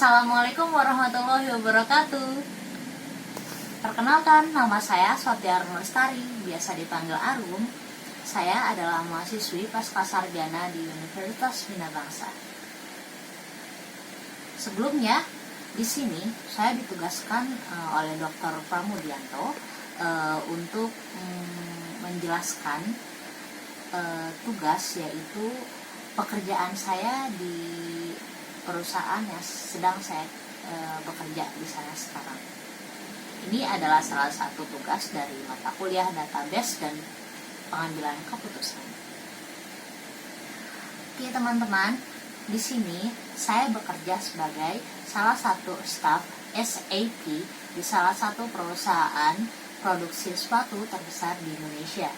Assalamualaikum warahmatullahi wabarakatuh. Perkenalkan, nama saya Sotiar Lestari, biasa dipanggil Arum. Saya adalah mahasiswi Pascasarjana di Universitas Bina Bangsa. Sebelumnya, di sini saya ditugaskan oleh Dr. Pramudianto untuk menjelaskan tugas, yaitu pekerjaan saya di perusahaan yang sedang saya bekerja di sana sekarang. Ini adalah salah satu tugas dari mata kuliah database dan pengambilan keputusan. Oke teman-teman, di sini saya bekerja sebagai salah satu staf SAP di salah satu perusahaan produksi sepatu terbesar di Indonesia.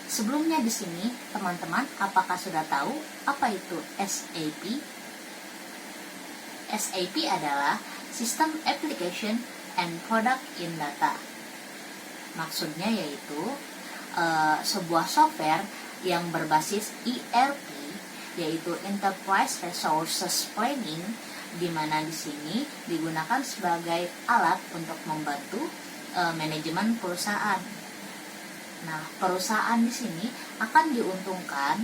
Sebelumnya di sini, teman-teman, apakah sudah tahu apa itu SAP? SAP adalah System Application and Product in Data. Maksudnya yaitu sebuah software yang berbasis ERP, yaitu Enterprise Resources Planning, di mana di sini digunakan sebagai alat untuk membantu manajemen perusahaan. Nah, perusahaan di sini akan diuntungkan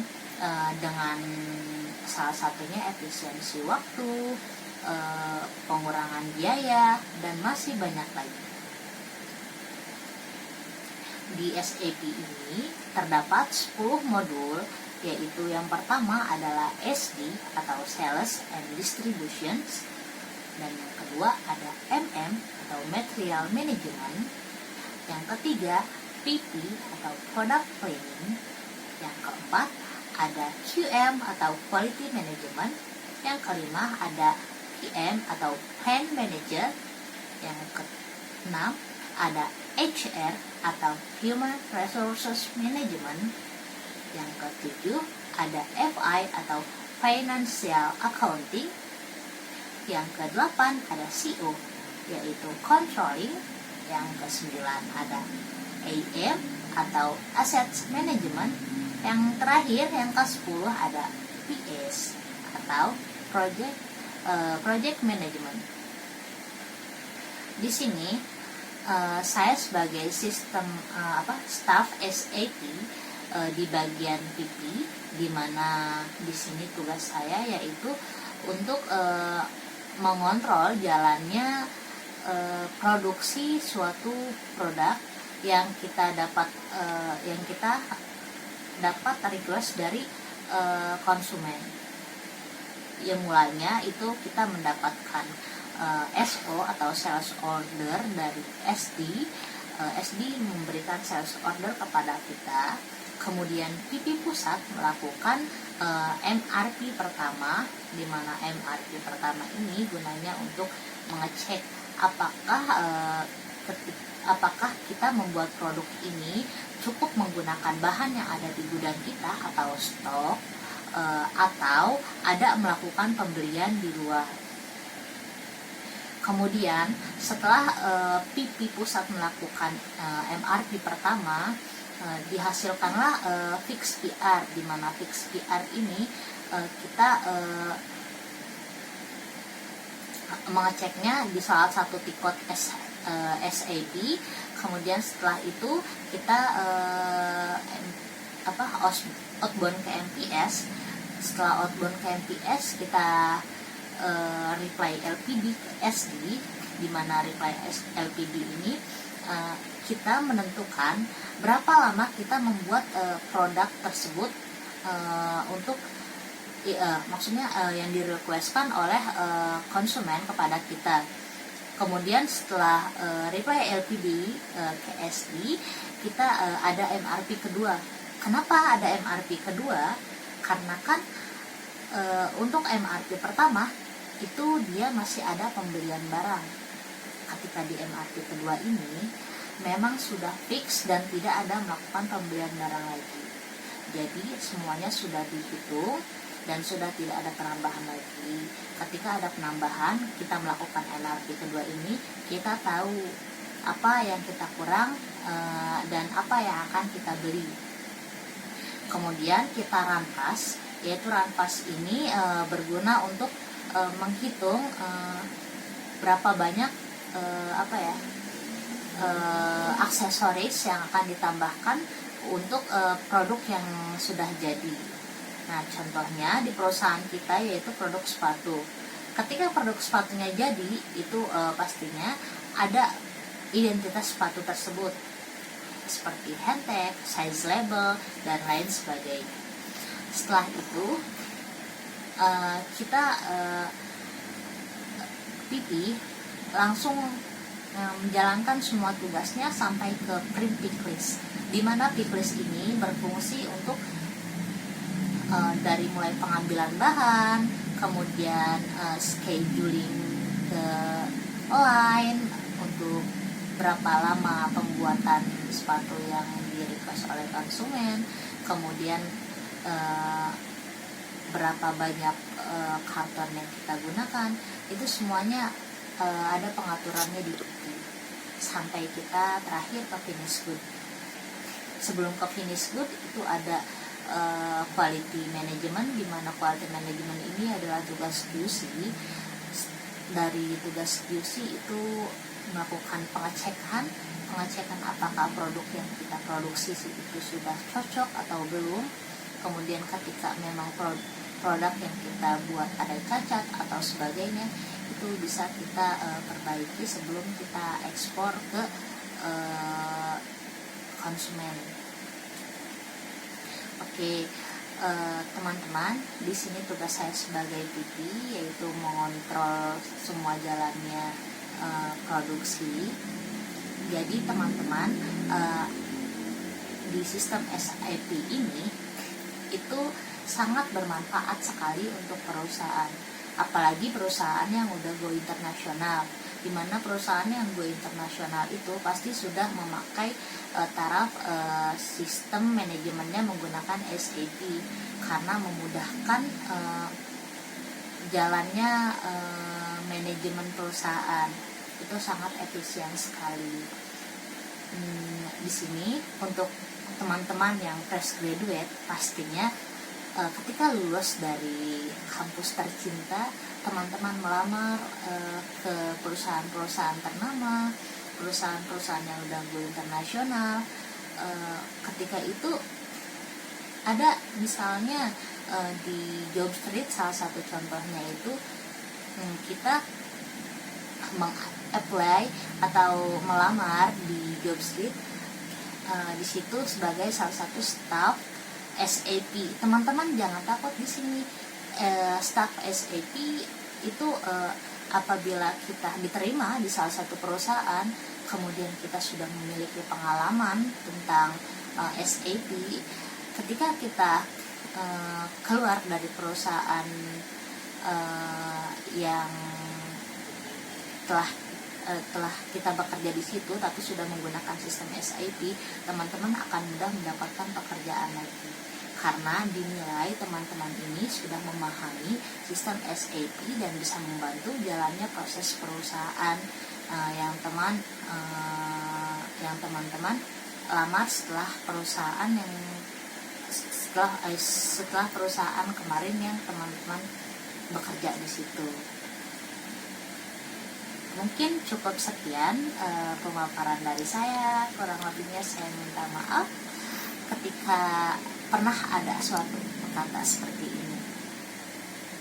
dengan salah satunya efisiensi waktu, pengurangan biaya, dan masih banyak lagi. Di SAP ini terdapat 10 modul, yaitu yang pertama adalah SD atau Sales and Distributions, dan yang kedua ada MM atau Material Management, yang ketiga PP atau Product Planning, yang keempat ada QM atau Quality Management, yang kelima ada PM atau Plan Manager, yang keenam ada HR atau Human Resources Management, yang ketujuh ada FI atau Financial Accounting, yang kedelapan ada CO yaitu Controlling, yang kesembilan ada AM atau Assets Management, yang terakhir yang ke-10 ada PS atau Project Management. Di sini saya sebagai staff SAP di bagian PP, di mana di sini tugas saya yaitu untuk mengontrol jalannya produksi suatu produk yang kita dapat request dari konsumen. Yang mulanya itu kita mendapatkan SO atau sales order dari SD. SD memberikan sales order kepada kita. Kemudian PP pusat melakukan MRP pertama, di mana MRP pertama ini gunanya untuk mengecek apakah kita membuat produk ini cukup menggunakan bahan yang ada di gudang kita atau stok, atau ada melakukan pembelian di luar. Kemudian setelah PP pusat melakukan MRP pertama, dihasilkanlah fix PR, di mana fix PR ini kita mengeceknya di salah satu tikot SAP. Kemudian setelah itu kita outbound ke MPS. Setelah outbound ke MPS, kita reply LPD ke SD, di mana reply LPD ini kita menentukan berapa lama kita membuat produk tersebut untuk maksudnya yang direquestkan oleh konsumen kepada kita. Kemudian setelah reply LPD ke SD, kita ada MRP kedua. Kenapa ada MRP kedua? Karena kan untuk MRP pertama itu dia masih ada pembelian barang. Ketika di MRP kedua ini memang sudah fix dan tidak ada melakukan pembelian barang lagi. Jadi semuanya sudah dihitung dan sudah tidak ada penambahan lagi. Ketika ada penambahan, kita melakukan MRP kedua ini, kita tahu apa yang kita kurang dan apa yang akan kita beli. Kemudian kita rampas, yaitu rampas ini berguna untuk menghitung berapa banyak aksesoris yang akan ditambahkan untuk produk yang sudah jadi. Nah, contohnya di perusahaan kita yaitu produk sepatu. Ketika produk sepatunya jadi, itu pastinya ada identitas sepatu tersebut, seperti handtag, size label, dan lain sebagainya. Setelah itu, kita PP langsung menjalankan semua tugasnya sampai ke print pick list, di mana pick list ini berfungsi untuk dari mulai pengambilan bahan, kemudian scheduling ke line untuk berapa lama pembuatan sepatu yang di-request oleh konsumen, kemudian berapa banyak karton yang kita gunakan, itu semuanya ada pengaturannya di PP sampai kita terakhir ke finish good. Sebelum ke finish good itu ada quality management, di mana quality management ini adalah tugas QC. Dari tugas QC itu melakukan pengecekan apakah produk yang kita produksi itu sudah cocok atau belum. Kemudian ketika memang produk yang kita buat ada cacat atau sebagainya, itu bisa kita perbaiki sebelum kita ekspor ke konsumen. Oke, teman-teman, di sini tugas saya sebagai PP yaitu mengontrol semua jalannya produksi. Jadi teman-teman, di sistem SAP ini itu sangat bermanfaat sekali untuk perusahaan, apalagi perusahaan yang udah go internasional, di mana perusahaan yang go internasional itu pasti sudah memakai taraf sistem manajemennya menggunakan SAP, karena memudahkan jalannya manajemen perusahaan. Itu sangat efisien sekali. Di sini untuk teman-teman yang fresh graduate, pastinya ketika lulus dari kampus tercinta, teman-teman melamar ke perusahaan-perusahaan ternama, perusahaan-perusahaan yang udah go internasional. Ketika itu ada misalnya di Job Street, salah satu contohnya itu kita meng-apply atau melamar di Job Street, di situ sebagai salah satu staff SAP. Teman-teman jangan takut, di sini staff SAP itu apabila kita diterima di salah satu perusahaan, kemudian kita sudah memiliki pengalaman tentang SAP, ketika kita keluar dari perusahaan yang telah kita bekerja di situ tapi sudah menggunakan sistem SAP, teman-teman akan mudah mendapatkan pekerjaan lagi, karena dinilai teman-teman ini sudah memahami sistem SAP dan bisa membantu jalannya proses perusahaan yang teman-teman lamar setelah perusahaan setelah perusahaan kemarin yang teman-teman bekerja di situ. Mungkin cukup sekian pemaparan dari saya, kurang lebihnya saya minta maaf ketika pernah ada suatu kata seperti ini.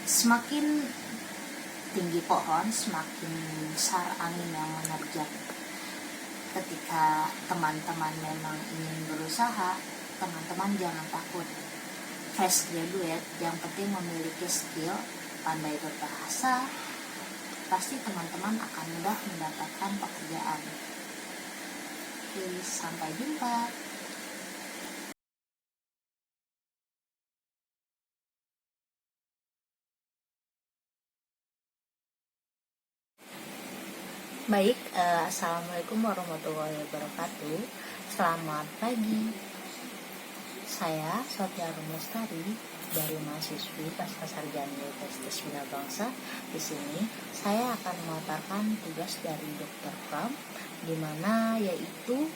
Semakin tinggi pohon, semakin besar angin yang menerjang. Ketika teman-teman memang ingin berusaha, teman-teman jangan takut. Fresh graduate yang penting memiliki skill, pandai berbahasa, pasti teman-teman akan mudah mendapatkan pekerjaan. Oke, sampai jumpa. Baik, assalamualaikum warahmatullahi wabarakatuh. Selamat pagi. Saya Sotia Rumustari dari mahasiswi Pasca Sarjana Universitas Bina Bangsa. Di sini saya akan memaparkan tugas dari Dr. Pram, di mana yaitu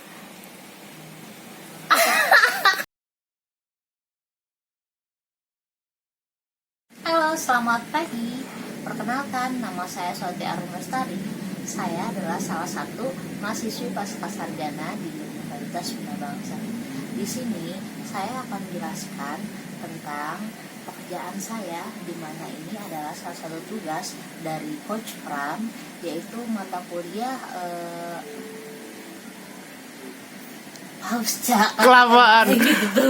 Halo, selamat pagi. Perkenalkan, nama saya Swati Arum Lestari. Saya adalah salah satu mahasiswi pascasarjana di Universitas Bina Bangsa. Di sini saya akan menjelaskan tentang pekerjaan saya, di mana ini adalah salah satu tugas dari Coach Pram, yaitu mata kuliah Kelamaan. gitu.